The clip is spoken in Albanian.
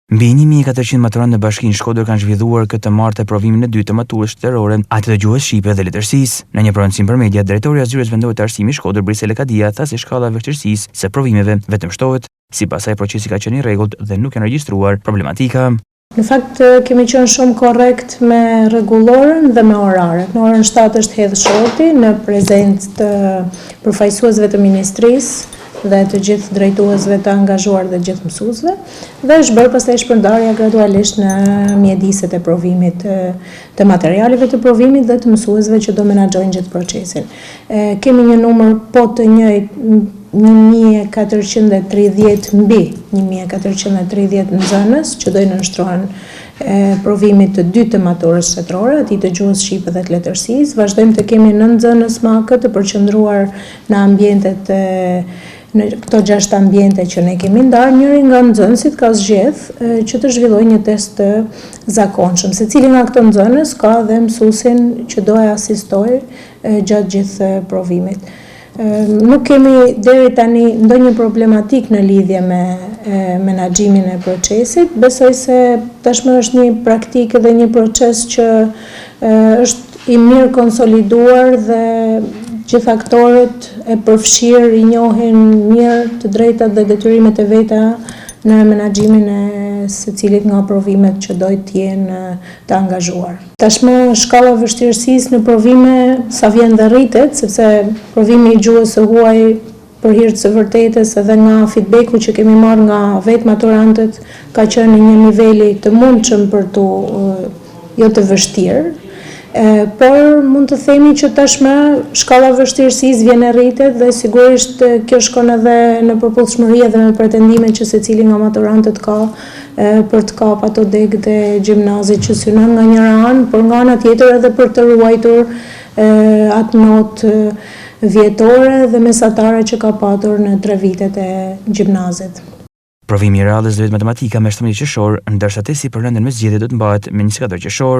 Mbi 1400 maturantë në Bashkinë Shkodër kanë zhvilluar këtë martë provimin e dytë të maturës shtetërore, atë të gjuhës shqipe dhe letërsisë. Në një pronësim për media, drejtori i zyrës vendore të arsimit Shkodër, Brisele Kadia, tha se shkalla e vështirësisë së provimeve vetëm shtohet. Sipas saj, procesi ka qenë i rregullt dhe nuk janë regjistruar problematika. Në fakt kemi qenë shumë korrekt me rregullorën dhe me oraret. Në orën 7 është hedhë shoti në prezencë të përfaqësuesve të ministrisë dhe të gjithë drejtuesve të angazhuar dhe gjithë mësuesve, dhe është bërë pastaj shpërndarja gradualisht në mjediset e provimit të materialeve të provimit dhe të mësuesve që do menaxhojnë gjithë procesin. Kemi një numër po të njëjtë 1430 mbi 1430 nxënës që do i nënshtrohen provimit të dytë të maturës shtetërore, atij të gjuhës shqipe dhe të letërsisë. Vazhdojmë të kemi 9 nxënës MAK të përqendruar në ambientet në këto 6 ambiente që ne kemi ndarë. Njëri nga nxënësit ka zgjedh që të zhvillojë një test të zakonshëm. Secili nga këto nxënës ka dhe mësuesin që do e asistojë gjatë gjithë provimit. Nuk kemi deri tani ndonjë problematik në lidhje me menaxhimin e procesit. Besoj se tashmë është një praktikë dhe një proces që është i mirë konsoliduar dhe gjithë aktorët e përfshirë i njohin mirë të drejtat dhe detyrimet e veta në menaxhimin e secilit nga provimet që do të jenë të angazhuar. Tashmë shkalla e vështirësisë në provime sa vjen dhe rritet, sepse provimi i gjuhës së huaj për hir të së vërtetës edhe nga feedbacku që kemi marrë nga vetë maturantët ka qenë në një niveli të mundshëm për të jo të vështirë. Por mund të themi që tashmë shkalla e vështirësisë vjen e rritet dhe sigurisht kjo shkon edhe në përputhshmëri edhe me pretendimet që secili nga maturantët ka për të kap ato degët e gjimnazit që synon nga njëra anë, por nga ana tjetër edhe për të ruajtur atë notë vjetore dhe mesatare që ka patur në 3 vitet e gjimnazit. Provimi i radhës do jetë matematika me 17 qershor, ndërsa testi për rëndën me zgjedhje do të mbahet me 24 qershor.